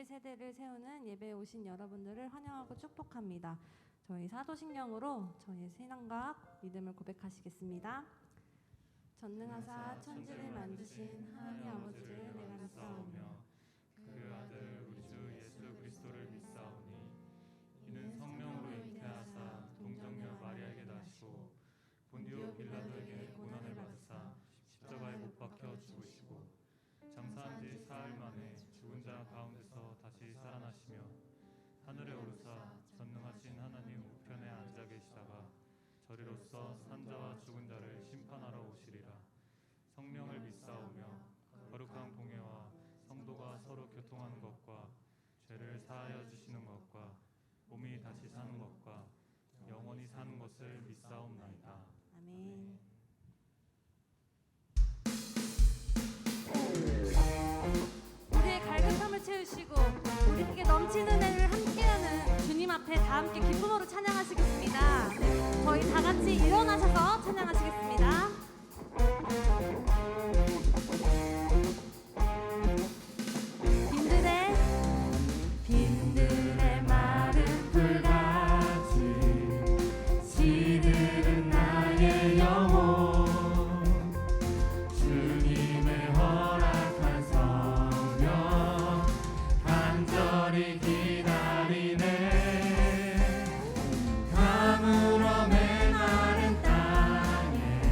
세대를 세우는 예배에 오신 여러분들을 환영하고 축복합니다. 저희 사도신경으로 저희의 신앙과 믿음을 고백하시겠습니다. 전능하사 천지를 만드신 하나님 아버지를 내가 믿사오며 그 아들 우리 주 예수 그리스도를 믿사오니 이는 성령으로 잉태하사 동정녀 마리아에게 나시고 본디오 빌라도에게 고난을 받으사 십자가에 못 박혀 죽으시고 장사한 지 사흘 만에 죽은 자 가운데서 다시 살아나시며 하늘에 오르사 전능하신 하나님 우편에 앉아 계시다가 저리로서 산자와 죽은 자를 심판하러 오시리라. 성령을 믿사오며 거룩한 공예와 성도가 서로 교통하는 것과 죄를 사하여 주시는 것과 몸이 다시 사는 것과 영원히 사는 것을 믿사옵나이다. 아멘. 우리의 갈급함을 채우시고 우리에게 넘치는 은혜를 함께하는 주님 앞에 다 함께 기쁨으로 찬양하시겠습니다. 저희 다 같이 일어나셔서 찬양하시겠습니다. 빈들의 마른 풀같이 시들은 나의 영혼 주님의 허락한 성령 간절히 기다리네. 가물어 메마른 땅에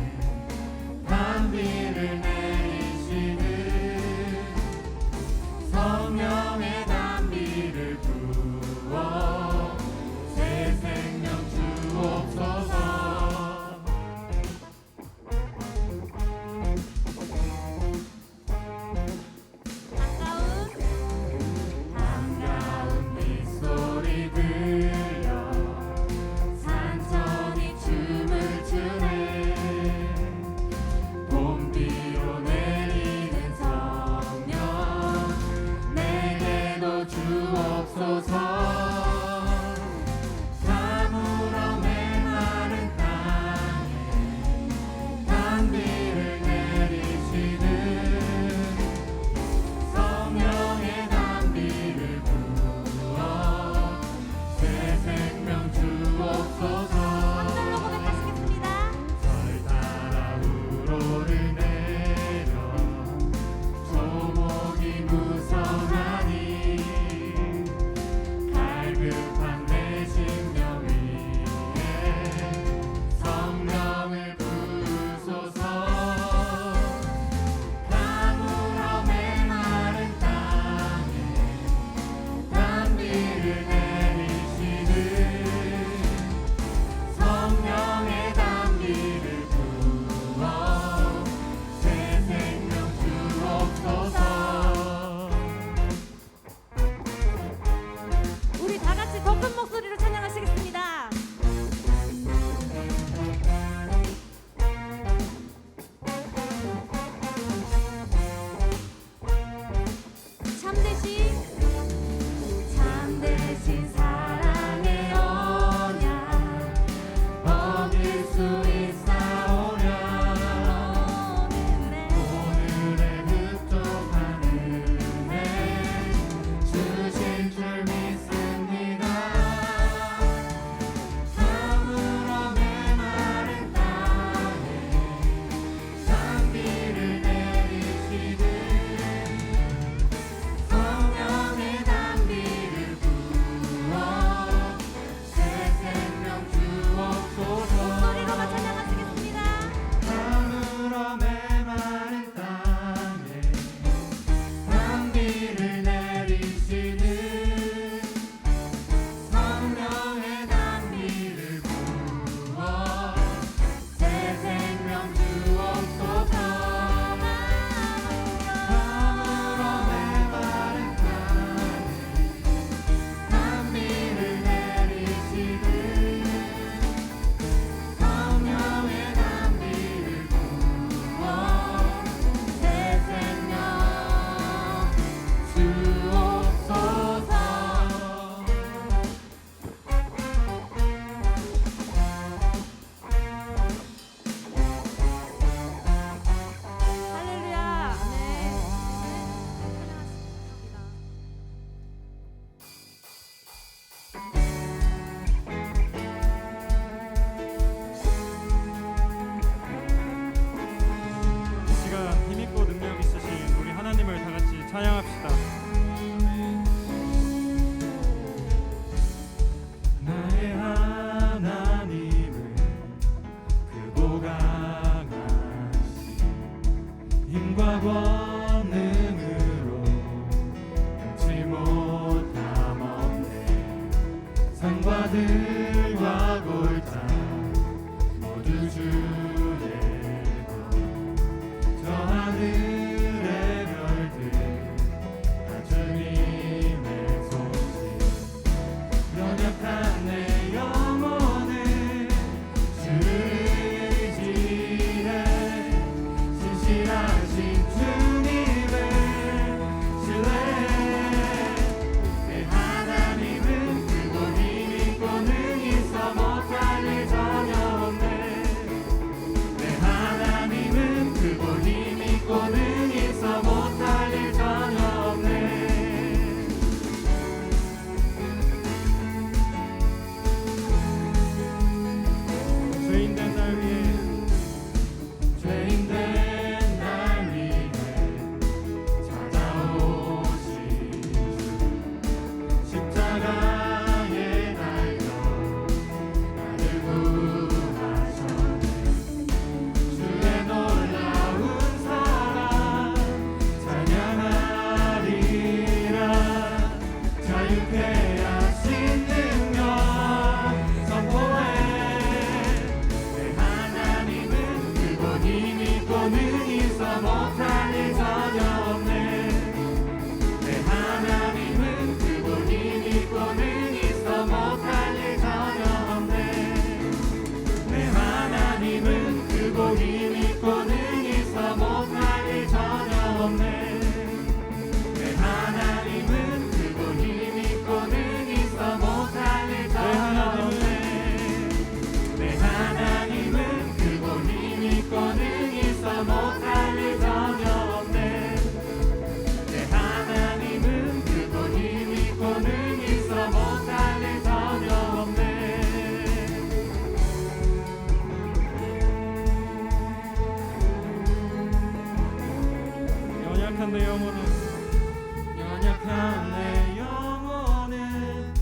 연약한 내 영혼은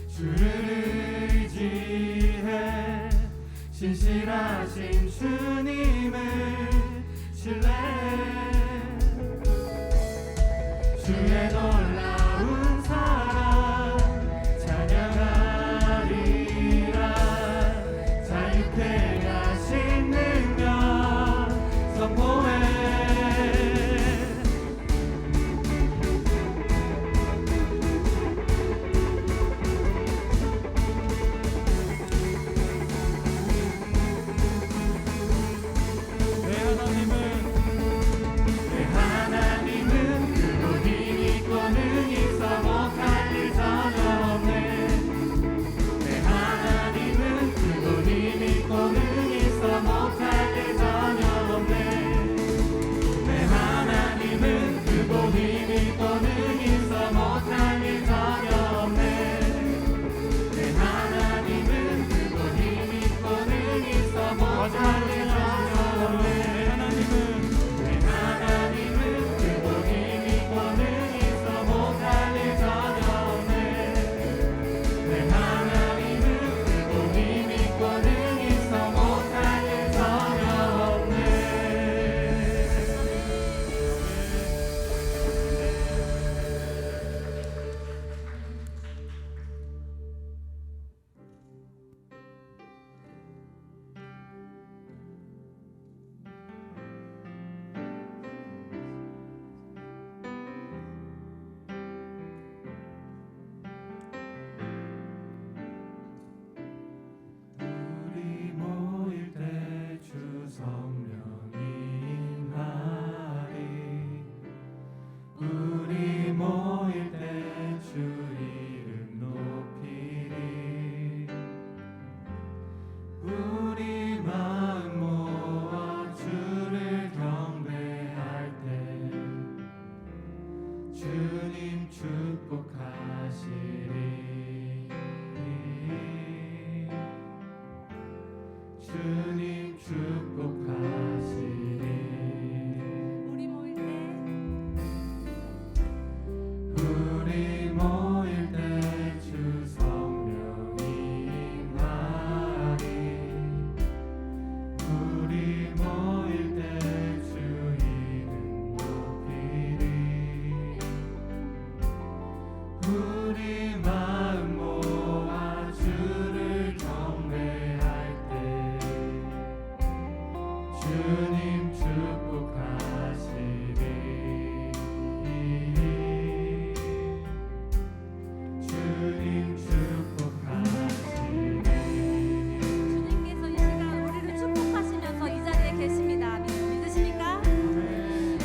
주를 의지해 신실하신 주님을 신뢰해 주의 놀라운 사랑 찬양하리라 자유케 하신 능력 선포해 내 하나님은 크고 힘 있고 능히 있어 못할 일 전혀 없네 내 하나님은 크고 힘 있고 능히 있어 못할 일 전혀 없네 내 하나님은 크고 힘 있고 능히 있어 못할 일 전혀 없네 내 하나님은 크고 힘 있고 능히 있어 못할 일 전혀 없네 내 하나님은 크고 힘 있고 능히 있어 못할 일 전혀 없네 내 하나님은 크고 힘 있고 능히 있어 못할 일 전혀 없네 우리 모일 때 주 성령이 임하리 우리 모일 때 주 이름 높이리 우리 마음 모아 주를 경배할 때 주님 축복하시리 주님 축복하시리 우리 모일 때 우리 모일 때 주 성령이 임하리 우리 모일 때 주 이름 높이리 우리 마음 모아 주를 경배할 때 주님 축복하시리 주님 축복하시리 주님께서 이 시간 우리를 축복하시면서 이 자리에 계십니다. 믿으십니까?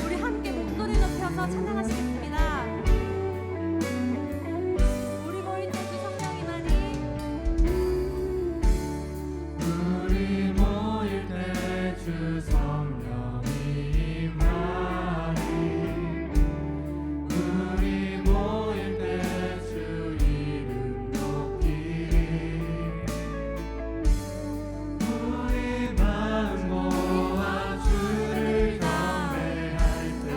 우리 함께 목소리 높여서 찬양하시겠습니다. 우리 모일 때 주 성령이만이 우리 모일 때 주 성령이 임하리 우리 모일 때 주 이름 높이리 우리 마음 모아 주를 경배할 때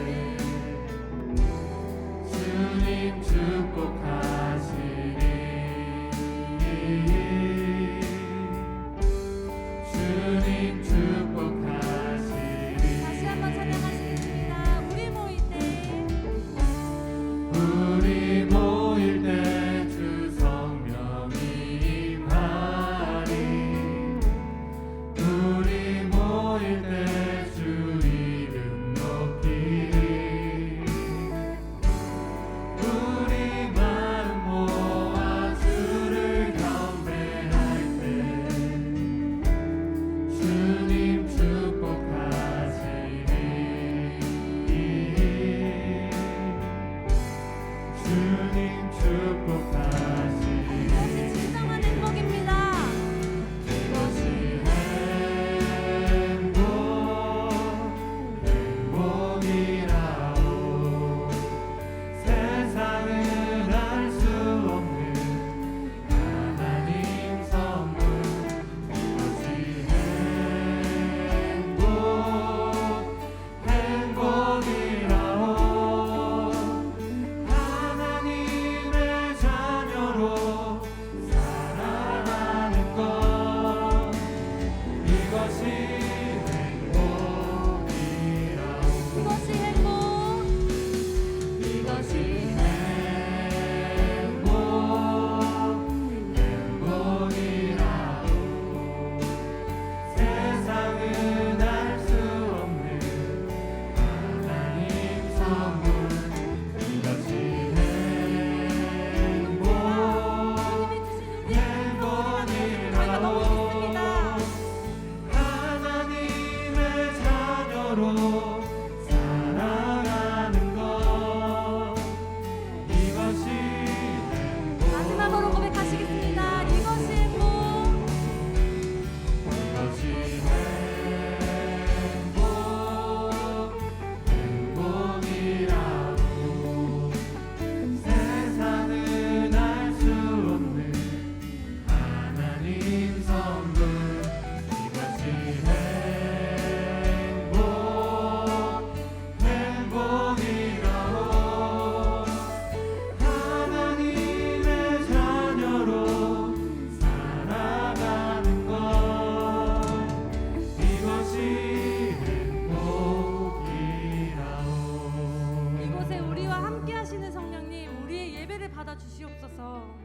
주시옵소서.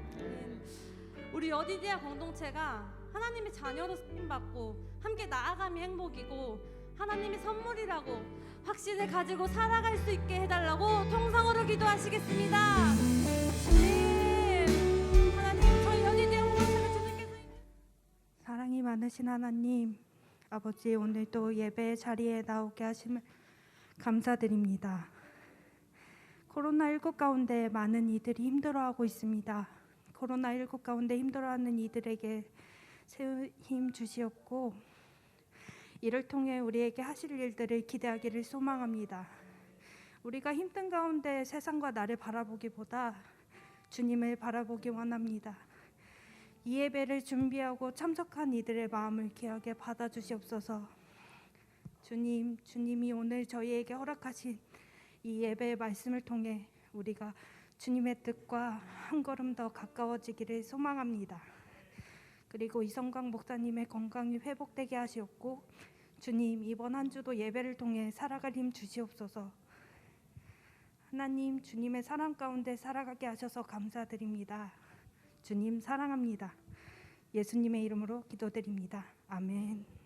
우리 여디디아 공동체가 하나님의 자녀로 쓰임받고 함께 나아감이 행복이고 하나님의 선물이라고 확신을 가지고 살아갈 수 있게 해달라고 통성으로 기도하시겠습니다. 주님, 하나님, 저희 여디디아 공동체를 주님께서 사랑이 많으신 하나님, 아버지, 오늘도 예배 자리에 나오게 하심을 감사드립니다. 코로나19 가운데 많은 이들이 힘들어하고 있습니다. 코로나19 가운데 힘들어하는 이들에게 새 힘 주시옵고 이를 통해 우리에게 하실 일들을 기대하기를 소망합니다. 우리가 힘든 가운데 세상과 나를 바라보기보다 주님을 바라보기 원합니다. 이 예배를 준비하고 참석한 이들의 마음을 귀하게 받아주시옵소서. 주님이 오늘 저희에게 허락하신 이 예배의 말씀을 통해 우리가 주님의 뜻과 한 걸음 더 가까워지기를 소망합니다. 그리고 이성광 목사님의 건강이 회복되게 하시옵고 주님, 이번 한 주도 예배를 통해 살아갈 힘 주시옵소서. 하나님, 주님의 사랑 가운데 살아가게 하셔서 감사드립니다. 주님 사랑합니다. 예수님의 이름으로 기도드립니다. 아멘.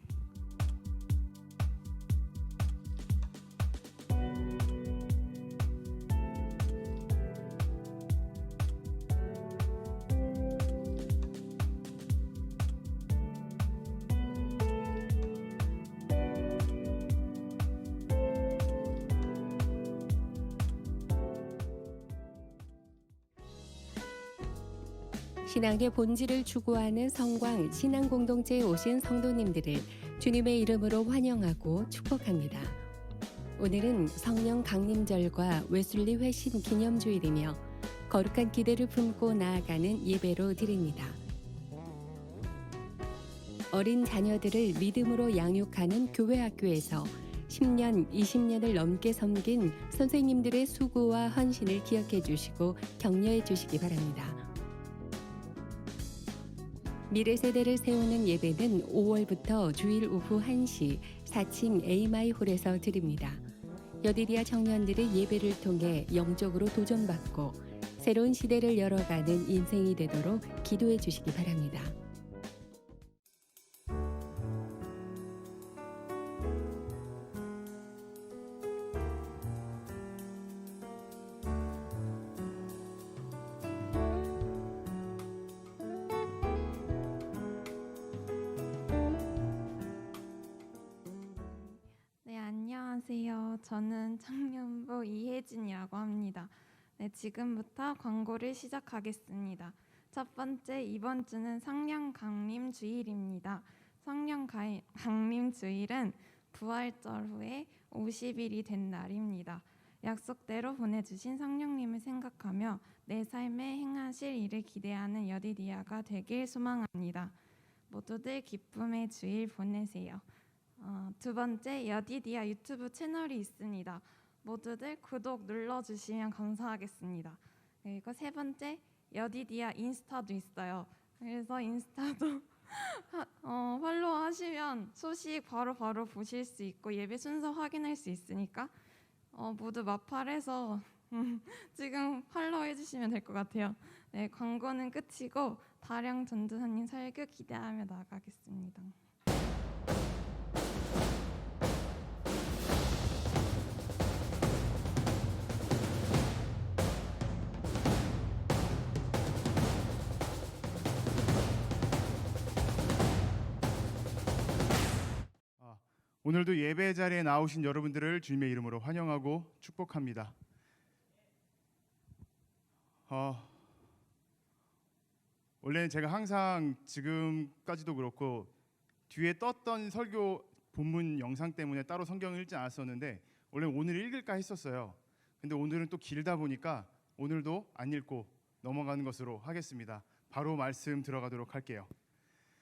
신앙의 본질을 추구하는 성광 신앙공동체에 오신 성도님들을 주님의 이름으로 환영하고 축복합니다. 오늘은 성령 강림절과 웨슬리 회신 기념주일이며 거룩한 기대를 품고 나아가는 예배로 드립니다. 어린 자녀들을 믿음으로 양육하는 교회 학교에서 10년, 20년을 넘게 섬긴 선생님들의 수고와 헌신을 기억해 주시고 격려해 주시기 바랍니다. 미래 세대를 세우는 예배는 5월부터 주일 오후 1시 4층 에이마이홀에서 드립니다. 여디디아 청년들의 예배를 통해 영적으로 도전받고 새로운 시대를 열어가는 인생이 되도록 기도해 주시기 바랍니다. 네, 안녕하세요. 저는 청년부 이혜진이라고 합니다. 네, 지금부터 광고를 시작하겠습니다. 첫 번째, 이번 주는 성령 강림 주일입니다. 성령 강림 주일은 부활절 후에 50일이 된 날입니다. 약속대로 보내주신 성령님을 생각하며 내 삶에 행하실 일을 기대하는 여디디아가 되길 소망합니다. 모두들 기쁨의 주일 보내세요. 두 번째, 여디디아 유튜브 채널이 있습니다. 모두들 구독 눌러주시면 감사하겠습니다. 그리고 세 번째, 여디디아 인스타도 있어요. 그래서 인스타도 팔로우 하시면 소식 바로 보실 수 있고 예배 순서 확인할 수 있으니까 모두 마팔해서 지금 팔로우 해주시면 될 것 같아요. 네, 광고는 끝이고 다량 전도사님 설교 기대하며 나가겠습니다. 오늘도 예배 자리에 나오신 여러분들을 주님의 이름으로 환영하고 축복합니다. 원래는 제가 항상 지금까지도 그렇고 뒤에 떴던 설교 본문 영상 때문에 따로 성경을 읽지 않았었는데 원래 오늘 읽을까 했었어요. 근데 오늘은 또 길다 보니까 오늘도 안 읽고 넘어가는 것으로 하겠습니다. 바로 말씀 들어가도록 할게요.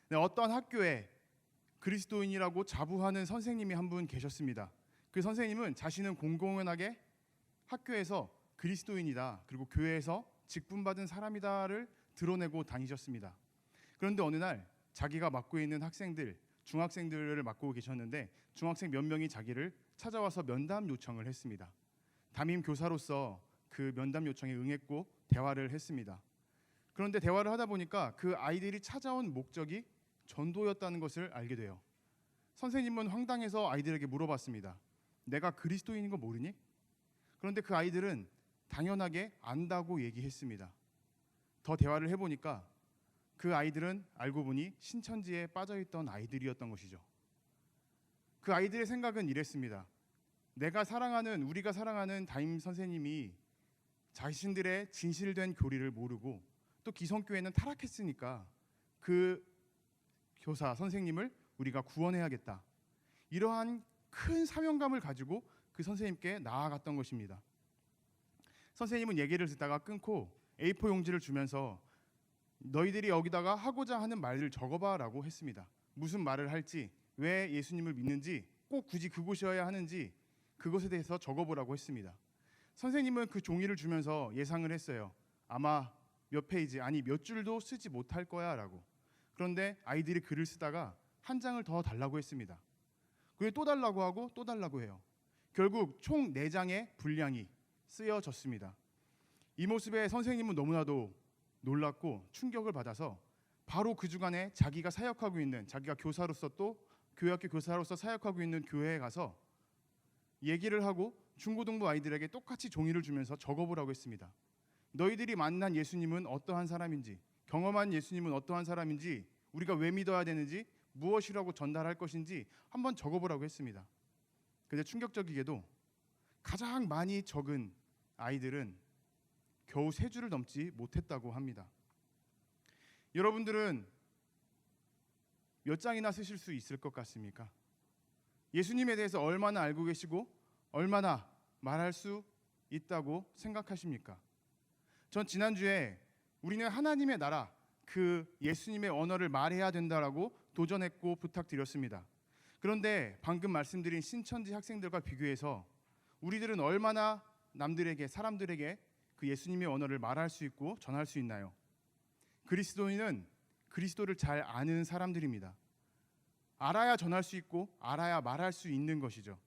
네, 어떤 학교에 그리스도인이라고 자부하는 선생님이 한 분 계셨습니다. 그 선생님은 자신은 공공연하게 학교에서 그리스도인이다, 그리고 교회에서 직분받은 사람이다를 드러내고 다니셨습니다. 그런데 어느 날 자기가 맡고 있는 학생들, 중학생들을 맡고 계셨는데 중학생 몇 명이 자기를 찾아와서 면담 요청을 했습니다. 담임 교사로서 그 면담 요청에 응했고 대화를 했습니다. 그런데 대화를 하다 보니까 그 아이들이 찾아온 목적이 전도였다는 것을 알게 돼요. 선생님은 황당해서 아이들에게 물어봤습니다. 내가 그리스도인인 거 모르니? 그런데 그 아이들은 당연하게 안다고 얘기했습니다. 더 대화를 해보니까 그 아이들은 알고 보니 신천지에 빠져있던 아이들이었던 것이죠. 그 아이들의 생각은 이랬습니다. 우리가 사랑하는 담임 선생님이 자신들의 진실된 교리를 모르고 또 기성교회는 타락했으니까 그 교사 선생님을 우리가 구원해야겠다. 이러한 큰 사명감을 가지고 그 선생님께 나아갔던 것입니다. 선생님은 얘기를 듣다가 끊고 A4 용지를 주면서 너희들이 여기다가 하고자 하는 말을 적어봐라고 했습니다. 무슨 말을 할지, 왜 예수님을 믿는지, 꼭 굳이 그곳이어야 하는지 그것에 대해서 적어보라고 했습니다. 선생님은 그 종이를 주면서 예상을 했어요. 아마 몇 페이지, 아니 몇 줄도 쓰지 못할 거야 라고. 그런데 아이들이 글을 쓰다가 한 장을 더 달라고 했습니다. 그리고 또 달라고 하고 또 달라고 해요. 결국 총 4장의 분량이 쓰여졌습니다. 이 모습에 선생님은 너무나도 놀랐고 충격을 받아서 바로 그 주간에 자기가 교사로서 또 교회학교 교사로서 사역하고 있는 교회에 가서 얘기를 하고 중고등부 아이들에게 똑같이 종이를 주면서 적어보라고 했습니다. 너희들이 만난 예수님은 어떠한 사람인지, 경험한 예수님은 어떠한 사람인지, 우리가 왜 믿어야 되는지, 무엇이라고 전달할 것인지 한번 적어보라고 했습니다. 그런데 충격적이게도 가장 많이 적은 아이들은 겨우 3줄을 넘지 못했다고 합니다. 여러분들은 몇 장이나 쓰실 수 있을 것 같습니까? 예수님에 대해서 얼마나 알고 계시고 얼마나 말할 수 있다고 생각하십니까? 전 지난주에 우리는 하나님의 나라, 그 예수님의 언어를 말해야 된다라고 도전했고 부탁드렸습니다. 그런데 방금 말씀드린 신천지 학생들과 비교해서 우리들은 얼마나 사람들에게 그 예수님의 언어를 말할 수 있고 전할 수 있나요? 그리스도인은 그리스도를 잘 아는 사람들입니다. 알아야 전할 수 있고 알아야 말할 수 있는 것이죠.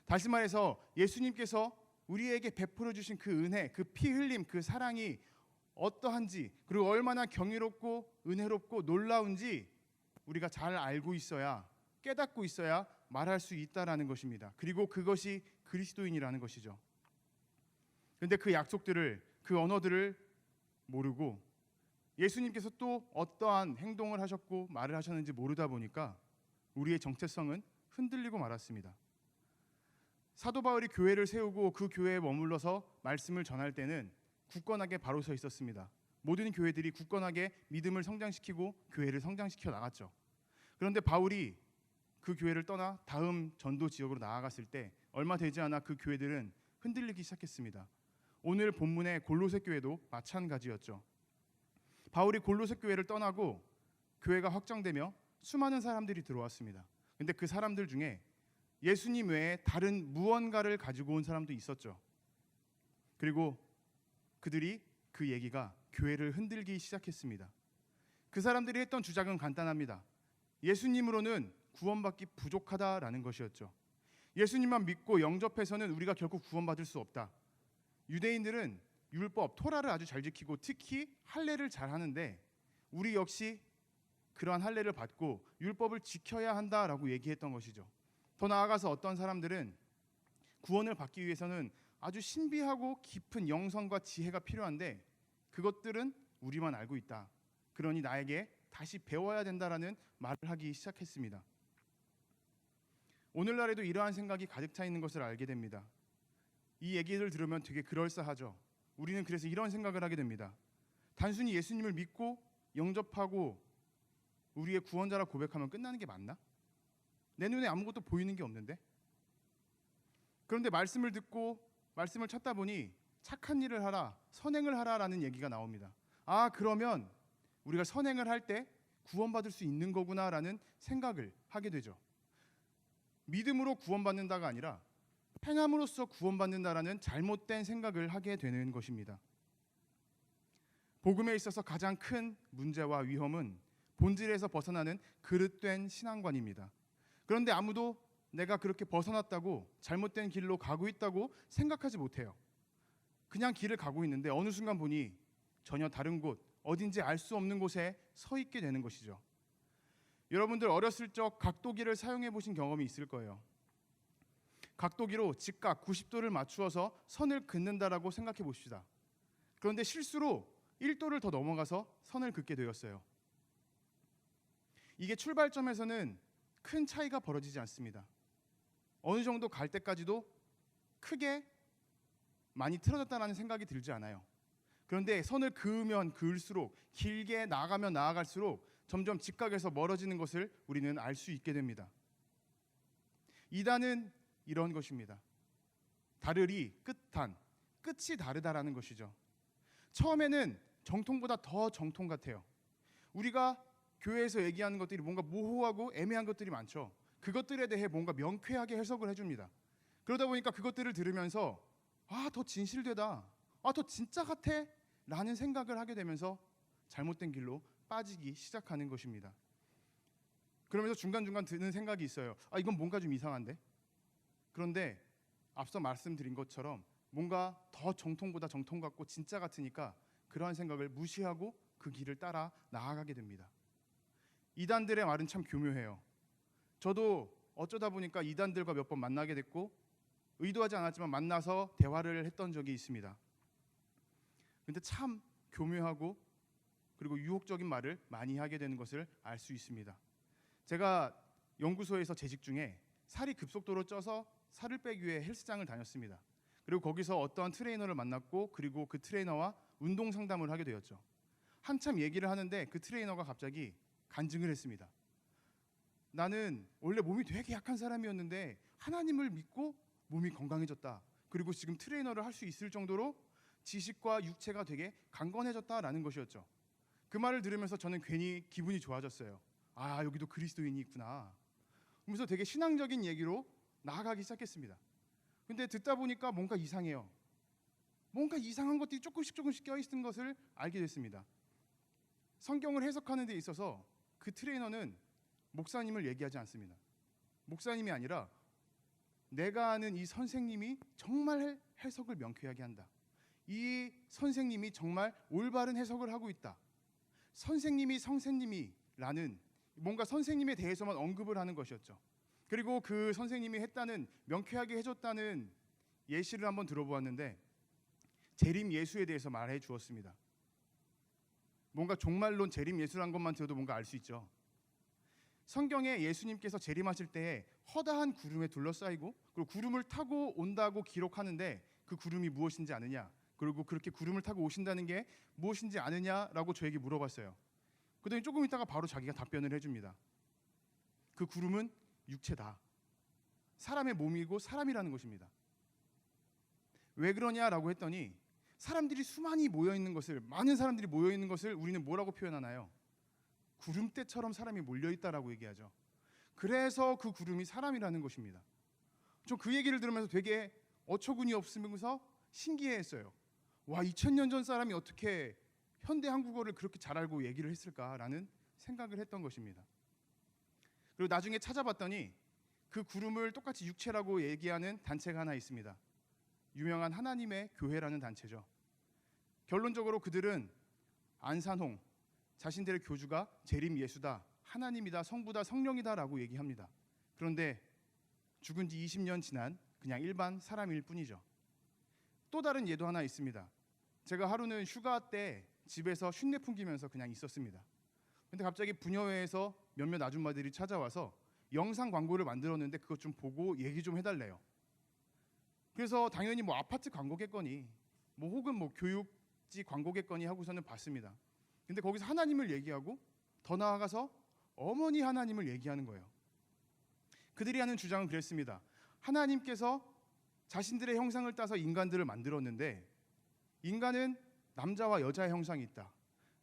다시 말해서 예수님께서 우리에게 베풀어 주신 그 은혜, 그 피 흘림, 그 사랑이 어떠한지, 그리고 얼마나 경이롭고 은혜롭고 놀라운지 우리가 잘 알고 있어야, 깨닫고 있어야 말할 수 있다라는 것입니다. 그리고 그것이 그리스도인이라는 것이죠. 그런데 그 약속들을, 그 언어들을 모르고 예수님께서 또 어떠한 행동을 하셨고 말을 하셨는지 모르다 보니까 우리의 정체성은 흔들리고 말았습니다. 사도 바울이 교회를 세우고 그 교회에 머물러서 말씀을 전할 때는 굳건하게 바로 서 있었습니다. 모든 교회들이 굳건하게 믿음을 성장시키고 교회를 성장시켜 나갔죠. 그런데 바울이 그 교회를 떠나 다음 전도 지역으로 나아갔을 때 얼마 되지 않아 그 교회들은 흔들리기 시작했습니다. 오늘 본문의 골로새 교회도 마찬가지였죠. 바울이 골로새 교회를 떠나고 교회가 확장되며 수많은 사람들이 들어왔습니다. 그런데 그 사람들 중에 예수님 외에 다른 무언가를 가지고 온 사람도 있었죠. 그리고 그들이 그 얘기가 교회를 흔들기 시작했습니다. 그 사람들이 했던 주장은 간단합니다. 예수님으로는 구원받기 부족하다라는 것이었죠. 예수님만 믿고 영접해서는 우리가 결코 구원받을 수 없다. 유대인들은 율법, 토라를 아주 잘 지키고 특히 할례를 잘 하는데 우리 역시 그러한 할례를 받고 율법을 지켜야 한다라고 얘기했던 것이죠. 더 나아가서 어떤 사람들은 구원을 받기 위해서는 아주 신비하고 깊은 영성과 지혜가 필요한데 그것들은 우리만 알고 있다. 그러니 나에게 다시 배워야 된다라는 말을 하기 시작했습니다. 오늘날에도 이러한 생각이 가득 차 있는 것을 알게 됩니다. 이 얘기를 들으면 되게 그럴싸하죠. 우리는 그래서 이런 생각을 하게 됩니다. 단순히 예수님을 믿고 영접하고 우리의 구원자라 고백하면 끝나는 게 맞나? 내 눈에 아무것도 보이는 게 없는데? 그런데 말씀을 듣고 말씀을 찾다 보니 착한 일을 하라, 선행을 하라라는 얘기가 나옵니다. 아, 그러면 우리가 선행을 할 때 구원받을 수 있는 거구나라는 생각을 하게 되죠. 믿음으로 구원받는다가 아니라 행함으로써 구원받는다라는 잘못된 생각을 하게 되는 것입니다. 복음에 있어서 가장 큰 문제와 위험은 본질에서 벗어나는 그릇된 신앙관입니다. 그런데 아무도 내가 그렇게 벗어났다고 잘못된 길로 가고 있다고 생각하지 못해요. 그냥 길을 가고 있는데 어느 순간 보니 전혀 다른 곳, 어딘지 알 수 없는 곳에 서 있게 되는 것이죠. 여러분들 어렸을 적 각도기를 사용해 보신 경험이 있을 거예요. 각도기로 직각 90도를 맞추어서 선을 긋는다라고 생각해 봅시다. 그런데 실수로 1도를 더 넘어가서 선을 긋게 되었어요. 이게 출발점에서는 큰 차이가 벌어지지 않습니다. 어느 정도 갈 때까지도 크게 많이 틀어졌다는 생각이 들지 않아요. 그런데 선을 그으면 그을수록, 길게 나아가면 나아갈수록 점점 직각에서 멀어지는 것을 우리는 알 수 있게 됩니다. 이단은 이런 것입니다. 다르리 끝단, 끝이 다르다라는 것이죠. 처음에는 정통보다 더 정통 같아요. 우리가 교회에서 얘기하는 것들이 뭔가 모호하고 애매한 것들이 많죠. 그것들에 대해 뭔가 명쾌하게 해석을 해줍니다. 그러다 보니까 그것들을 들으면서 더 진실되다, 더 진짜 같아 라는 생각을 하게 되면서 잘못된 길로 빠지기 시작하는 것입니다. 그러면서 중간중간 드는 생각이 있어요. 이건 뭔가 좀 이상한데? 그런데 앞서 말씀드린 것처럼 뭔가 더 정통보다 정통 같고 진짜 같으니까 그러한 생각을 무시하고 그 길을 따라 나아가게 됩니다. 이단들의 말은 참 교묘해요. 저도 어쩌다 보니까 이단들과 몇 번 만나게 됐고 의도하지 않았지만 만나서 대화를 했던 적이 있습니다. 근데 참 교묘하고 그리고 유혹적인 말을 많이 하게 되는 것을 알 수 있습니다. 제가 연구소에서 재직 중에 살이 급속도로 쪄서 살을 빼기 위해 헬스장을 다녔습니다. 그리고 거기서 어떠한 트레이너를 만났고 그리고 그 트레이너와 운동 상담을 하게 되었죠. 한참 얘기를 하는데 그 트레이너가 갑자기 간증을 했습니다. 나는 원래 몸이 되게 약한 사람이었는데 하나님을 믿고 몸이 건강해졌다. 그리고 지금 트레이너를 할 수 있을 정도로 지식과 육체가 되게 강건해졌다라는 것이었죠. 그 말을 들으면서 저는 괜히 기분이 좋아졌어요. 여기도 그리스도인이 있구나. 그러면서 되게 신앙적인 얘기로 나아가기 시작했습니다. 근데 듣다 보니까 뭔가 이상해요. 뭔가 이상한 것들이 조금씩 껴있는 것을 알게 됐습니다. 성경을 해석하는 데 있어서 그 트레이너는 목사님을 얘기하지 않습니다. 목사님이 아니라 내가 아는 이 선생님이 정말 해석을 명쾌하게 한다. 이 선생님이 정말 올바른 해석을 하고 있다. 선생님이라는 뭔가 선생님에 대해서만 언급을 하는 것이었죠. 그리고 그 선생님이 했다는, 명쾌하게 해줬다는 예시를 한번 들어보았는데 재림 예수에 대해서 말해 주었습니다. 뭔가 종말론 재림 예수란 것만 들어도 뭔가 알 수 있죠. 성경에 예수님께서 재림하실 때에 허다한 구름에 둘러싸이고 그리고 구름을 타고 온다고 기록하는데 그 구름이 무엇인지 아느냐, 그리고 그렇게 구름을 타고 오신다는 게 무엇인지 아느냐라고 저에게 물어봤어요. 그랬더니 조금 있다가 바로 자기가 답변을 해줍니다. 그 구름은 육체다. 사람의 몸이고 사람이라는 것입니다. 왜 그러냐라고 했더니 사람들이 수많이 모여있는 것을, 많은 사람들이 모여있는 것을 우리는 뭐라고 표현하나요? 구름대처럼 사람이 몰려있다라고 얘기하죠. 그래서 그 구름이 사람이라는 것입니다. 저 그 얘기를 들으면서 되게 어처구니 없으면서 신기해했어요. 2000년 전 사람이 어떻게 현대 한국어를 그렇게 잘 알고 얘기를 했을까라는 생각을 했던 것입니다. 그리고 나중에 찾아봤더니 그 구름을 똑같이 육체라고 얘기하는 단체가 하나 있습니다. 유명한 하나님의 교회라는 단체죠. 결론적으로 그들은 안산홍, 자신들의 교주가 재림 예수다, 하나님이다, 성부다, 성령이다라고 얘기합니다. 그런데 죽은 지 20년 지난 그냥 일반 사람일 뿐이죠. 또 다른 예도 하나 있습니다. 제가 하루는 휴가 때 집에서 쉰내 풍기면서 그냥 있었습니다. 근데 갑자기 부녀회에서 몇몇 아줌마들이 찾아와서 영상 광고를 만들었는데 그것 좀 보고 얘기 좀 해달래요. 그래서 당연히 아파트 광고겠거니 혹은 교육지 광고겠거니 하고서는 봤습니다. 근데 거기서 하나님을 얘기하고 더 나아가서 어머니 하나님을 얘기하는 거예요. 그들이 하는 주장은 그랬습니다. 하나님께서 자신들의 형상을 따서 인간들을 만들었는데 인간은 남자와 여자의 형상이 있다.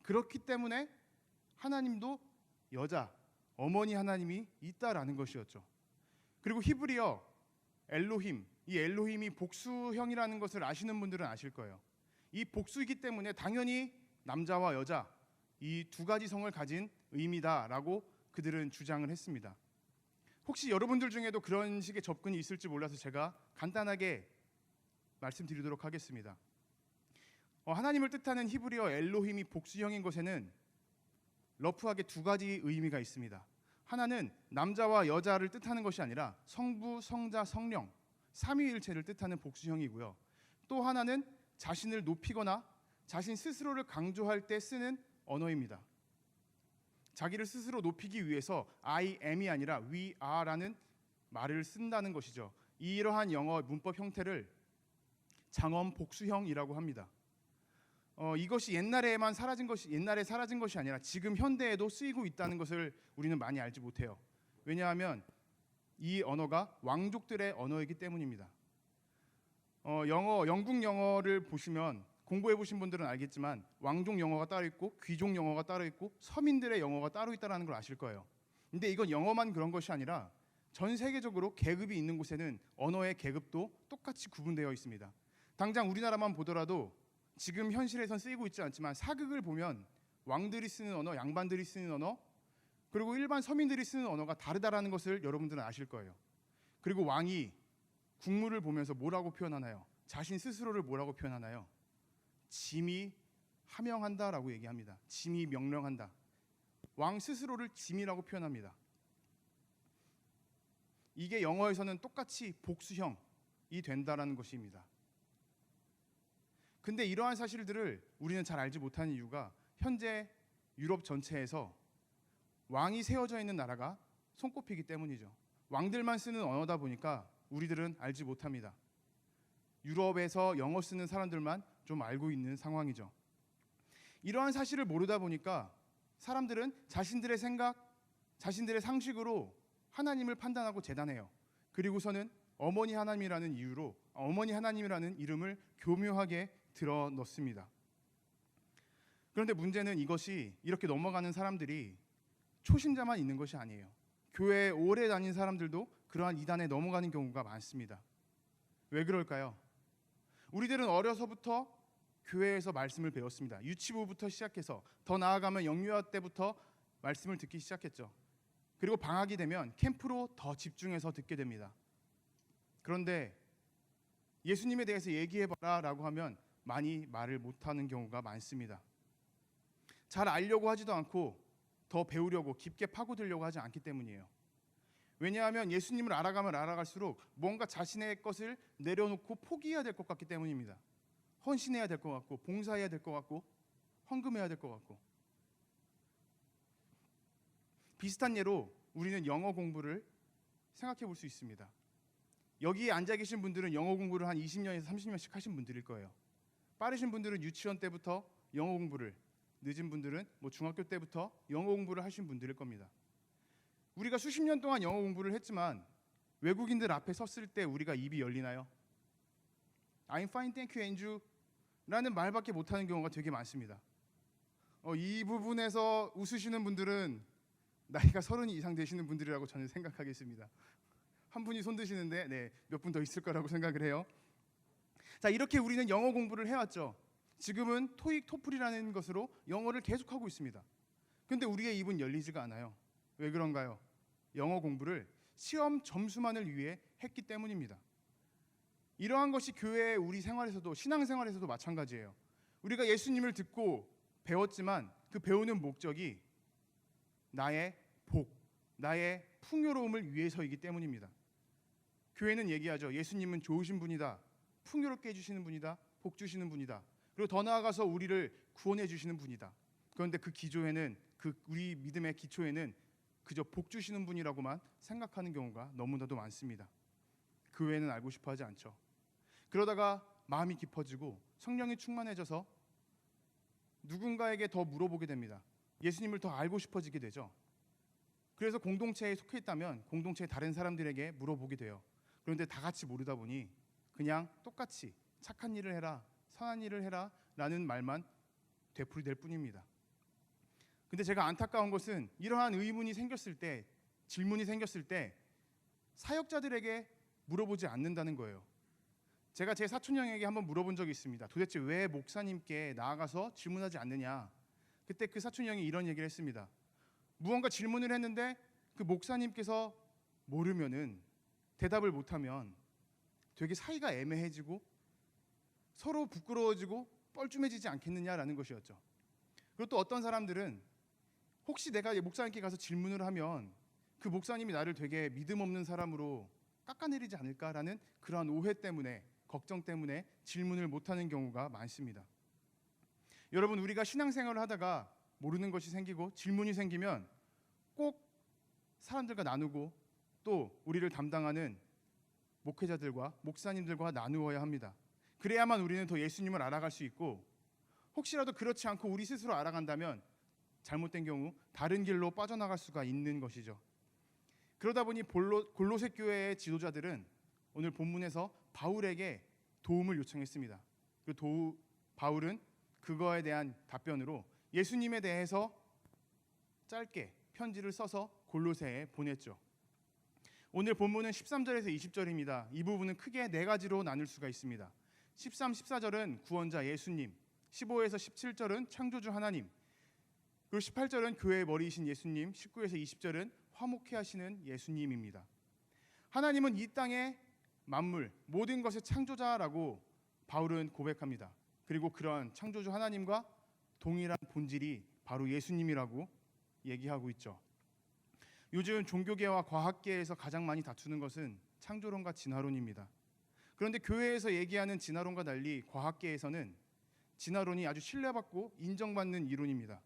그렇기 때문에 하나님도 여자, 어머니 하나님이 있다라는 것이었죠. 그리고 히브리어 엘로힘, 이 엘로힘이 복수형이라는 것을 아시는 분들은 아실 거예요. 이 복수이기 때문에 당연히 남자와 여자, 이 두 가지 성을 가진 의미다라고 그들은 주장을 했습니다. 혹시 여러분들 중에도 그런 식의 접근이 있을지 몰라서 제가 간단하게 말씀드리도록 하겠습니다. 하나님을 뜻하는 히브리어 엘로힘이 복수형인 것에는 러프하게 두 가지 의미가 있습니다. 하나는 남자와 여자를 뜻하는 것이 아니라 성부, 성자, 성령 삼위일체를 뜻하는 복수형이고요. 또 하나는 자신을 높이거나 자신 스스로를 강조할 때 쓰는 언어입니다. 자기를 스스로 높이기 위해서 I am이 아니라 we are라는 말을 쓴다는 것이죠. 이러한 영어 문법 형태를 장엄 복수형이라고 합니다. 이것이 옛날에 사라진 것이 아니라 지금 현대에도 쓰이고 있다는 것을 우리는 많이 알지 못해요. 왜냐하면 이 언어가 왕족들의 언어이기 때문입니다. 영국 영어를 보시면 공부해 보신 분들은 알겠지만 왕족 영어가 따로 있고 귀족 영어가 따로 있고 서민들의 영어가 따로 있다는 걸 아실 거예요. 근데 이건 영어만 그런 것이 아니라 전 세계적으로 계급이 있는 곳에는 언어의 계급도 똑같이 구분되어 있습니다. 당장 우리나라만 보더라도 지금 현실에선 쓰이고 있지 않지만 사극을 보면 왕들이 쓰는 언어, 양반들이 쓰는 언어, 그리고 일반 서민들이 쓰는 언어가 다르다라는 것을 여러분들은 아실 거예요. 그리고 왕이 국무를 보면서 뭐라고 표현하나요? 자신 스스로를 뭐라고 표현하나요? 짐이 하명한다라고 얘기합니다. 짐이 명령한다. 왕 스스로를 짐이라고 표현합니다. 이게 영어에서는 똑같이 복수형이 된다라는 것입니다. 근데 이러한 사실들을 우리는 잘 알지 못하는 이유가 현재 유럽 전체에서 왕이 세워져 있는 나라가 손꼽히기 때문이죠. 왕들만 쓰는 언어다 보니까 우리들은 알지 못합니다. 유럽에서 영어 쓰는 사람들만 좀 알고 있는 상황이죠. 이러한 사실을 모르다 보니까 사람들은 자신들의 생각, 자신들의 상식으로 하나님을 판단하고 재단해요. 그리고서는 어머니 하나님이라는 이유로 어머니 하나님이라는 이름을 교묘하게 들어 넣습니다. 그런데 문제는 이것이 이렇게 넘어가는 사람들이 초신자만 있는 것이 아니에요. 교회에 오래 다닌 사람들도 그러한 이단에 넘어가는 경우가 많습니다. 왜 그럴까요? 우리들은 어려서부터 교회에서 말씀을 배웠습니다. 유치부부터 시작해서 더 나아가면 영유아 때부터 말씀을 듣기 시작했죠. 그리고 방학이 되면 캠프로 더 집중해서 듣게 됩니다. 그런데 예수님에 대해서 얘기해봐라 라고 하면 많이 말을 못하는 경우가 많습니다. 잘 알려고 하지도 않고 더 배우려고 깊게 파고들려고 하지 않기 때문이에요. 왜냐하면 예수님을 알아가면 알아갈수록 뭔가 자신의 것을 내려놓고 포기해야 될 것 같기 때문입니다. 헌신해야 될 것 같고 봉사해야 될 것 같고 헌금해야 될 것 같고. 비슷한 예로 우리는 영어 공부를 생각해 볼 수 있습니다. 여기에 앉아 계신 분들은 영어 공부를 한 20년에서 30년씩 하신 분들일 거예요. 빠르신 분들은 유치원 때부터 영어 공부를, 늦은 분들은 중학교 때부터 영어 공부를 하신 분들일 겁니다. 우리가 수십 년 동안 영어 공부를 했지만 외국인들 앞에 섰을 때 우리가 입이 열리나요? I'm fine, thank you, Andrew 라는 말밖에 못하는 경우가 되게 많습니다. 이 부분에서 웃으시는 분들은 나이가 30 이상 되시는 분들이라고 저는 생각하겠습니다. 한 분이 손 드시는데 몇 분 더 있을 거라고 생각을 해요. 자, 이렇게 우리는 영어 공부를 해왔죠. 지금은 토익, 토플이라는 것으로 영어를 계속하고 있습니다. 근데 우리의 입은 열리지가 않아요. 왜 그런가요? 영어 공부를 시험 점수만을 위해 했기 때문입니다. 이러한 것이 교회의 우리 생활에서도, 신앙생활에서도 마찬가지예요. 우리가 예수님을 듣고 배웠지만 그 배우는 목적이 나의 복, 나의 풍요로움을 위해서이기 때문입니다. 교회는 얘기하죠. 예수님은 좋으신 분이다. 풍요롭게 해주시는 분이다. 복 주시는 분이다. 그리고 더 나아가서 우리를 구원해 주시는 분이다. 그런데 그 기조에는, 우리 믿음의 기초에는 그저 복 주시는 분이라고만 생각하는 경우가 너무나도 많습니다. 그 외에는 알고 싶어 하지 않죠. 그러다가 마음이 깊어지고 성령이 충만해져서 누군가에게 더 물어보게 됩니다. 예수님을 더 알고 싶어지게 되죠. 그래서 공동체에 속해 있다면 공동체의 다른 사람들에게 물어보게 돼요. 그런데 다 같이 모르다 보니 그냥 똑같이 착한 일을 해라, 선한 일을 해라 라는 말만 되풀이될 뿐입니다. 근데 제가 안타까운 것은 이러한 의문이 생겼을 때, 질문이 생겼을 때 사역자들에게 물어보지 않는다는 거예요. 제가 제 사촌 형에게 한번 물어본 적이 있습니다. 도대체 왜 목사님께 나아가서 질문하지 않느냐. 그때 그 사촌 형이 이런 얘기를 했습니다. 무언가 질문을 했는데 그 목사님께서 모르면은, 대답을 못하면 되게 사이가 애매해지고 서로 부끄러워지고 뻘쭘해지지 않겠느냐라는 것이었죠. 그리고 또 어떤 사람들은 혹시 내가 목사님께 가서 질문을 하면 그 목사님이 나를 되게 믿음 없는 사람으로 깎아내리지 않을까라는 그러한 오해 때문에, 걱정 때문에 질문을 못하는 경우가 많습니다. 여러분, 우리가 신앙생활을 하다가 모르는 것이 생기고 질문이 생기면 꼭 사람들과 나누고 또 우리를 담당하는 목회자들과 목사님들과 나누어야 합니다. 그래야만 우리는 더 예수님을 알아갈 수 있고, 혹시라도 그렇지 않고 우리 스스로 알아간다면 잘못된 경우 다른 길로 빠져나갈 수가 있는 것이죠. 그러다 보니 골로새 교회의 지도자들은 오늘 본문에서 바울에게 도움을 요청했습니다. 바울은 그거에 대한 답변으로 예수님에 대해서 짧게 편지를 써서 골로새에 보냈죠. 오늘 본문은 13절에서 20절입니다. 이 부분은 크게 네 가지로 나눌 수가 있습니다. 13, 14절은 구원자 예수님, 15에서 17절은 창조주 하나님, 그리고 18절은 교회의 머리이신 예수님, 19에서 20절은 화목해 하시는 예수님입니다. 하나님은 이 땅의 만물, 모든 것의 창조자라고 바울은 고백합니다. 그리고 그런 창조주 하나님과 동일한 본질이 바로 예수님이라고 얘기하고 있죠. 요즘 종교계와 과학계에서 가장 많이 다투는 것은 창조론과 진화론입니다. 그런데 교회에서 얘기하는 진화론과 달리 과학계에서는 진화론이 아주 신뢰받고 인정받는 이론입니다.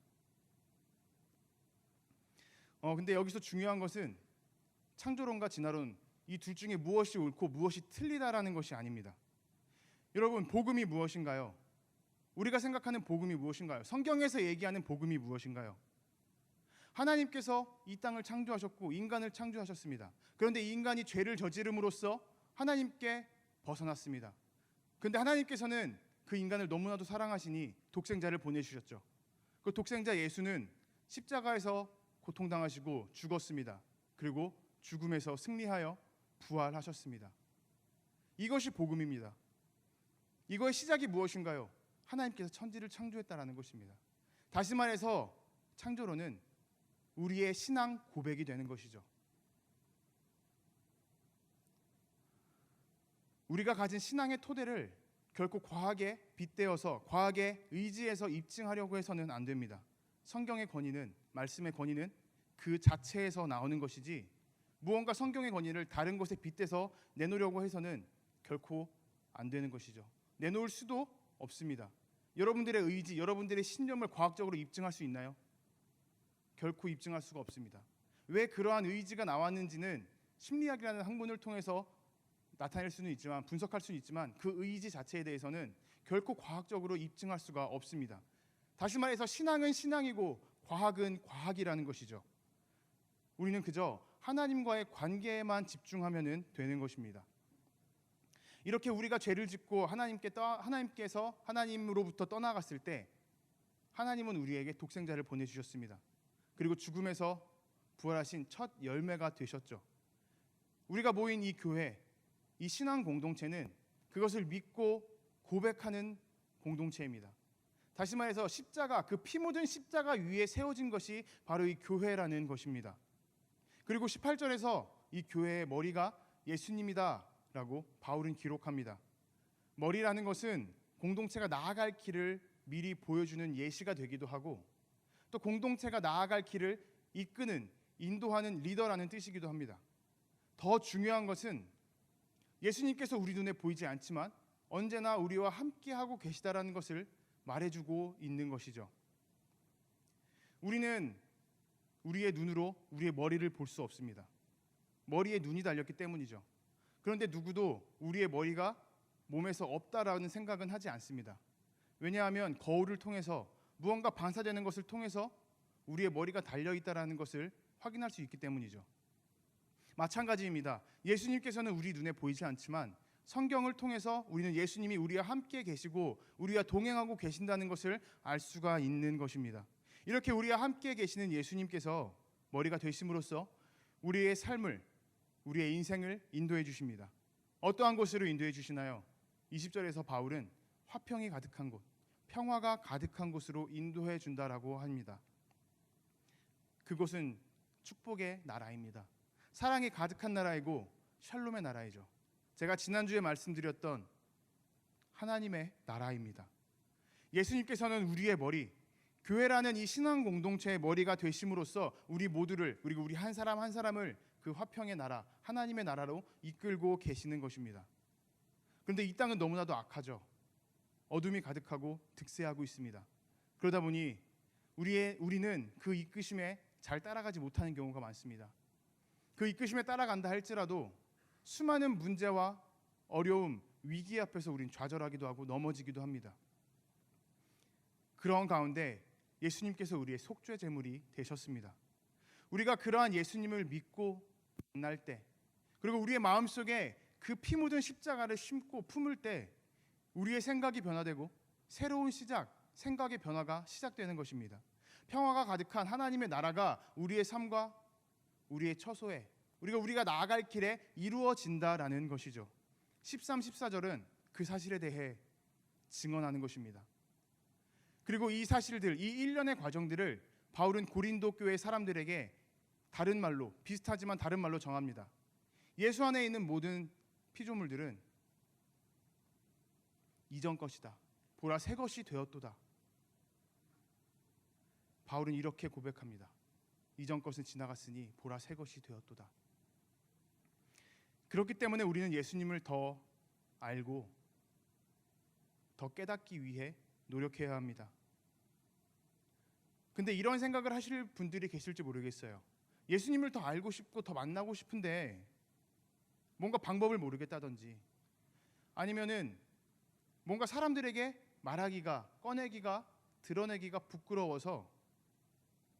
근데 여기서 중요한 것은 창조론과 진화론, 이 둘 중에 무엇이 옳고 무엇이 틀리다라는 것이 아닙니다. 여러분, 복음이 무엇인가요? 우리가 생각하는 복음이 무엇인가요? 성경에서 얘기하는 복음이 무엇인가요? 하나님께서 이 땅을 창조하셨고 인간을 창조하셨습니다. 그런데 인간이 죄를 저지름으로써 하나님께 벗어났습니다. 그런데 하나님께서는 그 인간을 너무나도 사랑하시니 독생자를 보내주셨죠. 그 독생자 예수는 십자가에서 고통당하시고 죽었습니다. 그리고 죽음에서 승리하여 부활하셨습니다. 이것이 복음입니다. 이거의 시작이 무엇인가요? 하나님께서 천지를 창조했다라는 것입니다. 다시 말해서 창조론은 우리의 신앙 고백이 되는 것이죠. 우리가 가진 신앙의 토대를 결코 과학에 빗대어서 과학에 의지해서 입증하려고 해서는 안 됩니다. 성경의 권위는, 말씀의 권위는 그 자체에서 나오는 것이지 무언가 성경의 권위를 다른 곳에 빗대서 내놓으려고 해서는 결코 안 되는 것이죠. 내놓을 수도 없습니다. 여러분들의 의지, 여러분들의 신념을 과학적으로 입증할 수 있나요? 결코 입증할 수가 없습니다. 왜 그러한 의지가 나왔는지는 심리학이라는 학문을 통해서 나타낼 수는 있지만, 분석할 수는 있지만 그 의지 자체에 대해서는 결코 과학적으로 입증할 수가 없습니다. 다시 말해서 신앙은 신앙이고 과학은 과학이라는 것이죠. 우리는 그저 하나님과의 관계에만 집중하면 되는 것입니다. 이렇게 우리가 죄를 짓고 하나님께서 하나님으로부터 떠나갔을 때 하나님은 우리에게 독생자를 보내주셨습니다. 그리고 죽음에서 부활하신 첫 열매가 되셨죠. 우리가 모인 이 교회, 이 신앙 공동체는 그것을 믿고 고백하는 공동체입니다. 다시 말해서 십자가, 그 피 묻은 십자가 위에 세워진 것이 바로 이 교회라는 것입니다. 그리고 18절에서 이 교회의 머리가 예수님이다라고 바울은 기록합니다. 머리라는 것은 공동체가 나아갈 길을 미리 보여주는 예시가 되기도 하고, 또 공동체가 나아갈 길을 이끄는, 인도하는 리더라는 뜻이기도 합니다. 더 중요한 것은 예수님께서 우리 눈에 보이지 않지만 언제나 우리와 함께하고 계시다라는 것을 말해주고 있는 것이죠. 우리는 우리의 눈으로 우리의 머리를 볼 수 없습니다. 머리에 눈이 달렸기 때문이죠. 그런데 누구도 우리의 머리가 몸에서 없다라는 생각은 하지 않습니다. 왜냐하면 거울을 통해서, 무언가 반사되는 것을 통해서 우리의 머리가 달려있다라는 것을 확인할 수 있기 때문이죠. 마찬가지입니다. 예수님께서는 우리 눈에 보이지 않지만 성경을 통해서 우리는 예수님이 우리와 함께 계시고 우리와 동행하고 계신다는 것을 알 수가 있는 것입니다. 이렇게 우리와 함께 계시는 예수님께서 머리가 되심으로써 우리의 삶을, 우리의 인생을 인도해 주십니다. 어떠한 곳으로 인도해 주시나요? 20절에서 바울은 화평이 가득한 곳, 평화가 가득한 곳으로 인도해 준다라고 합니다. 그곳은 축복의 나라입니다. 사랑이 가득한 나라이고 샬롬의 나라이죠. 제가 지난주에 말씀드렸던 하나님의 나라입니다. 예수님께서는 우리의 머리, 교회라는 이 신앙 공동체의 머리가 되심으로써 우리 모두를, 그리고 우리 한 사람 한 사람을 그 화평의 나라, 하나님의 나라로 이끌고 계시는 것입니다. 그런데 이 땅은 너무나도 악하죠. 어둠이 가득하고 득세하고 있습니다. 그러다 보니 우리는 그 이끄심에 잘 따라가지 못하는 경우가 많습니다. 그 이끄심에 따라간다 할지라도 수많은 문제와 어려움, 위기 앞에서 우린 좌절하기도 하고 넘어지기도 합니다. 그런 가운데 예수님께서 우리의 속죄 제물이 되셨습니다. 우리가 그러한 예수님을 믿고 만날 때, 그리고 우리의 마음속에 그 피 묻은 십자가를 심고 품을 때 우리의 생각이 변화되고 새로운 시작, 생각의 변화가 시작되는 것입니다. 평화가 가득한 하나님의 나라가 우리의 삶과 우리의 처소에, 우리가 나아갈 길에 이루어진다라는 것이죠. 13, 14절은 그 사실에 대해 증언하는 것입니다. 그리고 이 사실들, 이 일련의 과정들을 바울은 고린도 교회 사람들에게 다른 말로, 비슷하지만 다른 말로 정합니다. 예수 안에 있는 모든 피조물들은 이전 것이다. 보라 새 것이 되었도다. 바울은 이렇게 고백합니다. 이전 것은 지나갔으니 보라 새 것이 되었도다. 그렇기 때문에 우리는 예수님을 더 알고 더 깨닫기 위해 노력해야 합니다. 근데 이런 생각을 하실 분들이 계실지 모르겠어요. 예수님을 더 알고 싶고 더 만나고 싶은데 뭔가 방법을 모르겠다든지, 아니면은 뭔가 사람들에게 말하기가, 꺼내기가, 드러내기가 부끄러워서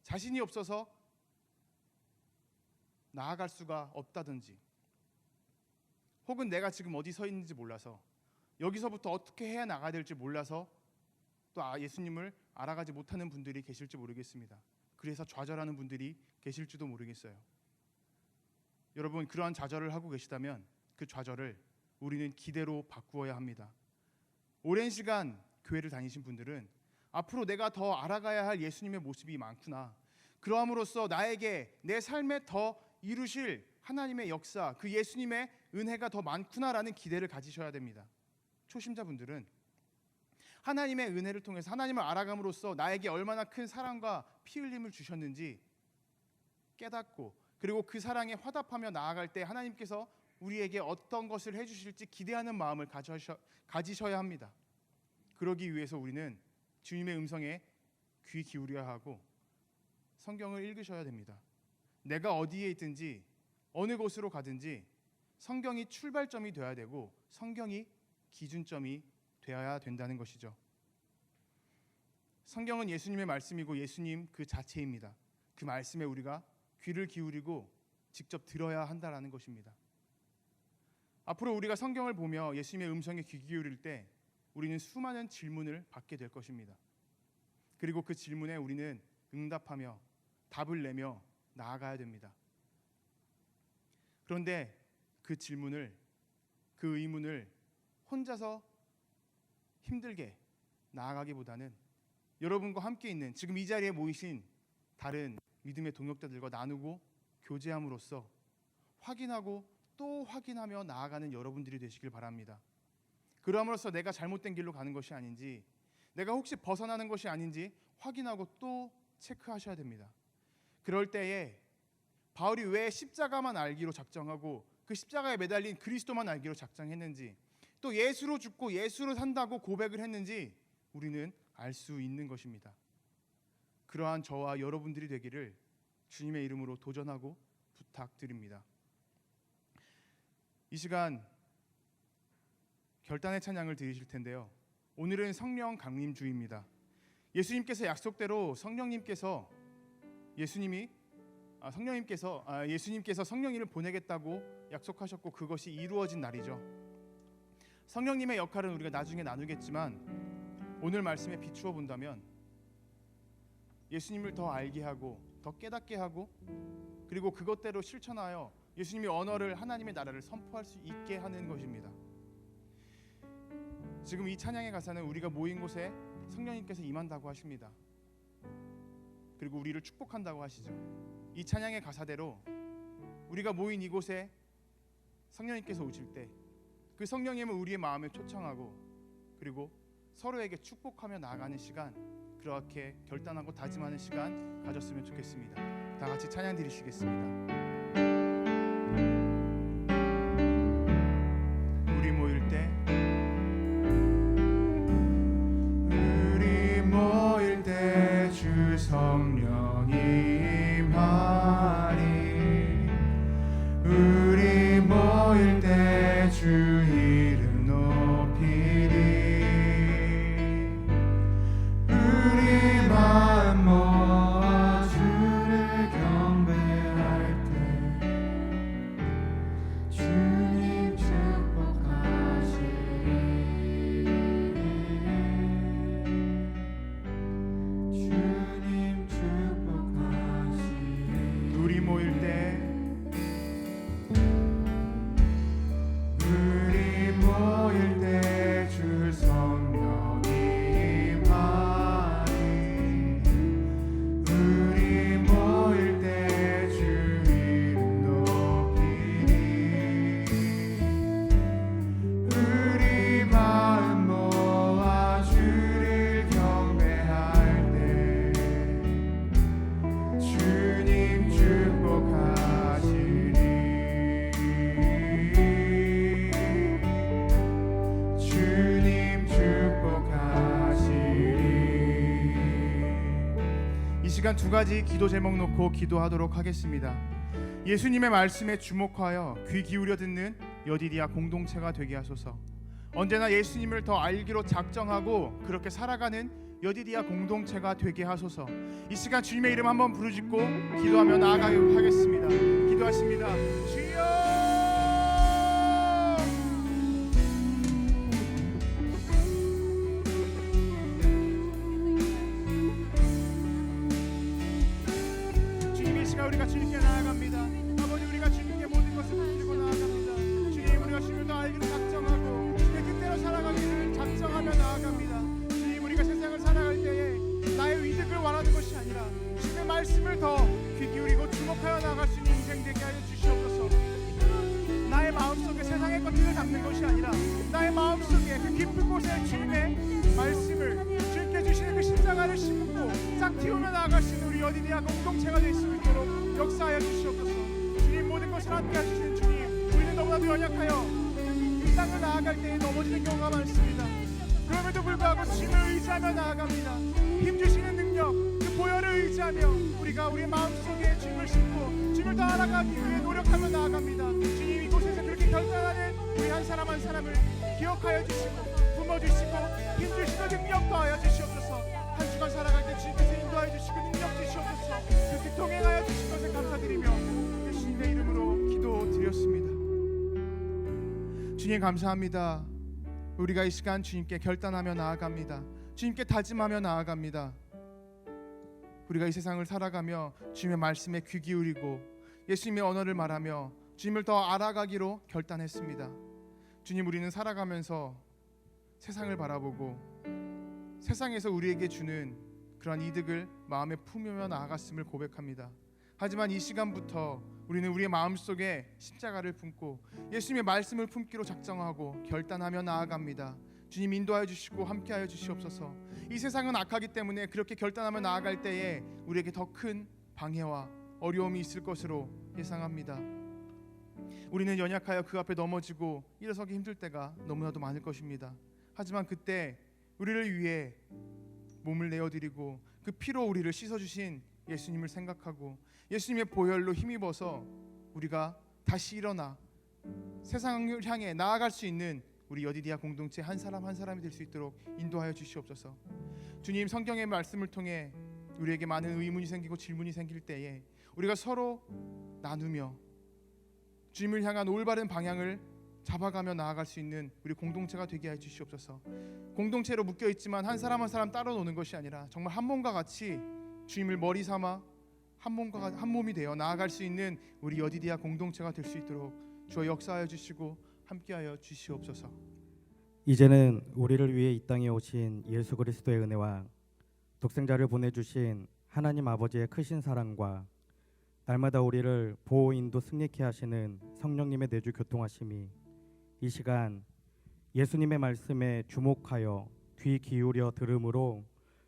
자신이 없어서 나아갈 수가 없다든지, 혹은 내가 지금 어디 서 있는지 몰라서, 여기서부터 어떻게 해야 나가야 될지 몰라서 또 예수님을 알아가지 못하는 분들이 계실지 모르겠습니다. 그래서 좌절하는 분들이 계실지도 모르겠어요. 여러분, 그러한 좌절을 하고 계시다면 그 좌절을 우리는 기대로 바꾸어야 합니다. 오랜 시간 교회를 다니신 분들은 앞으로 내가 더 알아가야 할 예수님의 모습이 많구나, 그러함으로써 나에게 내 삶에 더 이루실 하나님의 역사, 그 예수님의 은혜가 더 많구나라는 기대를 가지셔야 됩니다. 초심자분들은 하나님의 은혜를 통해서 하나님을 알아감으로써 나에게 얼마나 큰 사랑과 피 흘림을 주셨는지 깨닫고, 그리고 그 사랑에 화답하며 나아갈 때 하나님께서 우리에게 어떤 것을 해주실지 기대하는 마음을 가지셔야 합니다. 그러기 위해서 우리는 주님의 음성에 귀 기울여야 하고 성경을 읽으셔야 됩니다. 내가 어디에 있든지 어느 곳으로 가든지 성경이 출발점이 되어야 되고 성경이 기준점이 되어야 된다는 것이죠. 성경은 예수님의 말씀이고 예수님 그 자체입니다. 그 말씀에 우리가 귀를 기울이고 직접 들어야 한다라는 것입니다. 앞으로 우리가 성경을 보며 예수님의 음성에 귀 기울일 때 우리는 수많은 질문을 받게 될 것입니다. 그리고 그 질문에 우리는 응답하며 답을 내며 나아가야 됩니다. 그런데 그 질문을, 그 의문을 혼자서 힘들게 나아가기보다는 여러분과 함께 있는 지금 이 자리에 모이신 다른 믿음의 동역자들과 나누고 교제함으로써 확인하고 또 확인하며 나아가는 여러분들이 되시길 바랍니다. 그러함으로써 내가 잘못된 길로 가는 것이 아닌지, 내가 혹시 벗어나는 것이 아닌지 확인하고 또 체크하셔야 됩니다. 그럴 때에 바울이 왜 십자가만 알기로 작정하고 그 십자가에 매달린 그리스도만 알기로 작정했는지, 또 예수로 죽고 예수로 산다고 고백을 했는지 우리는 알 수 있는 것입니다. 그러한 저와 여러분들이 되기를 주님의 이름으로 도전하고 부탁드립니다. 이 시간 결단의 찬양을 드리실 텐데요. 오늘은 성령 강림 주입니다. 예수님께서 약속대로 예수님께서 성령님을 보내겠다고 약속하셨고 그것이 이루어진 날이죠. 성령님의 역할은 우리가 나중에 나누겠지만 오늘 말씀에 비추어 본다면 예수님을 더 알게 하고 더 깨닫게 하고, 그리고 그것대로 실천하여 예수님의 언어를, 하나님의 나라를 선포할 수 있게 하는 것입니다. 지금 이 찬양의 가사는 우리가 모인 곳에 성령님께서 임한다고 하십니다. 그리고 우리를 축복한다고 하시죠. 이 찬양의 가사대로 우리가 모인 이곳에 성령님께서 오실 때 그 성령님은 우리의 마음을 초청하고, 그리고 서로에게 축복하며 나아가는 시간, 그렇게 결단하고 다짐하는 시간 가졌으면 좋겠습니다. 다 같이 찬양 드리시겠습니다. 우리 모일 때 주 성령이 임하리. 우리 모일 때 주 이름 높이리. 우리 마음 모아 주를 경배할 때 주님 축복하시리. 주님 축복하시리. 우리 모일 때 주 성령이 임하리. 우리 모일 때 주 이름 높이리. 우리 마음 모아 주를 경배할 때 주님 축복하시리. 주님 축복하시리. 이 시간 두 가지 기도 제목 놓고 기도하도록 하겠습니다. 예수님의 말씀에 주목하여 귀 기울여 듣는 여디디아 공동체가 되게 하소서. 언제나 예수님을 더 알기로 작정하고 그렇게 살아가는 여디디아 공동체가 되게 하소서. 이 시간 주님의 이름 한번 부르짖고 기도하며 나아가도록 하겠습니다. 기도하십니다. 주여! 우리가 주님께 나아갑니다. 아버지, 우리가 주님께 모든 것을 드리고 나아갑니다. 주님, 우리가 주님을 더 알기로 작정하고 주님의 뜻대로 살아가기를 작정하며 나아갑니다. 주님, 우리가 세상을 살아갈 때에 나의 이득을 원하는 것이 아니라 주님의 말씀을 더 귀 기울이고 주목하여 나아갈 수 있는 인생 되게 하여 주시옵소서. 나의 마음속에 세상의 것들을 담는 것이 아니라 나의 마음속에 그 깊은 곳에 주님의 말씀을, 주님께 주시는 그 십자가를 심고 싹 틔우며 나아갈 수 있는 우리 여디디아 공동체가 될 수 있도록 역사하여 주시옵소서. 주님, 모든 것을 함께 하시는 주님, 우리는 너무나도 연약하여 이 땅을 나아갈 때에 넘어지는 경우가 많습니다. 그럼에도 불구하고 주님을 의지하며 나아갑니다. 힘주시는 능력, 그 보혈을 의지하며 우리가 우리의 마음속에 주님을 심고 주님을 더 알아가기 위해 노력하며 나아갑니다. 주님, 이곳에서 그렇게 결단하는 우리 한 사람 한 사람을 기억하여 주시고 품어주시고 힘주시고 능력 더하여 주시옵소서. 한 주간 살아갈 때 주님께서 인도하여 주시고 능력 주시옵소서. 그렇게 동행하여 주신 것에 감사드리며 예수님의 이름으로 기도드렸습니다. 주님, 감사합니다. 우리가 이 시간 주님께 결단하며 나아갑니다. 주님께 다짐하며 나아갑니다. 우리가 이 세상을 살아가며 주님의 말씀에 귀 기울이고 예수님의 언어를 말하며 주님을 더 알아가기로 결단했습니다. 주님, 우리는 살아가면서 세상을 바라보고 세상에서 우리에게 주는 그러한 이득을 마음에 품으며 나아갔음을 고백합니다. 하지만 이 시간부터 우리는 우리의 마음속에 십자가를 품고 예수님의 말씀을 품기로 작정하고 결단하며 나아갑니다. 주님, 인도하여 주시고 함께하여 주시옵소서. 이 세상은 악하기 때문에 그렇게 결단하며 나아갈 때에 우리에게 더 큰 방해와 어려움이 있을 것으로 예상합니다. 우리는 연약하여 그 앞에 넘어지고 일어서기 힘들 때가 너무나도 많을 것입니다. 하지만 그때 우리를 위해 몸을 내어드리고 그 피로 우리를 씻어주신 예수님을 생각하고 예수님의 보혈로 힘입어서 우리가 다시 일어나 세상을 향해 나아갈 수 있는 우리 여디디아 공동체 한 사람 한 사람이 될 수 있도록 인도하여 주시옵소서. 주님, 성경의 말씀을 통해 우리에게 많은 의문이 생기고 질문이 생길 때에 우리가 서로 나누며 주님을 향한 올바른 방향을 잡아가며 나아갈 수 있는 우리 공동체가 되게 해 주시옵소서. 공동체로 묶여 있지만 한 사람 한 사람 따로 노는 것이 아니라 정말 한 몸과 같이 주님을 머리 삼아 한 몸이 되어 나아갈 수 있는 우리 여디디아 공동체가 될 수 있도록 주여 역사하여 주시고 함께하여 주시옵소서. 이제는 우리를 위해 이 땅에 오신 예수 그리스도의 은혜와 독생자를 보내주신 하나님 아버지의 크신 사랑과 날마다 우리를 보호 인도 승리케 하시는 성령님의 내주 교통하심이 이 시간 예수님의 말씀에 주목하여 귀 귀 기울여 들음으로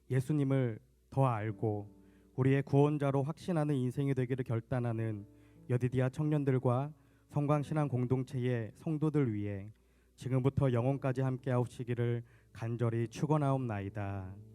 예수님을 더 알고 우리의 구원자로 확신하는 인생이 되기를 결단하는 여디디아 청년들과 성광신앙 공동체의 성도들 위해 지금부터 영원까지 함께 하시기를 간절히 축원하옵나이다.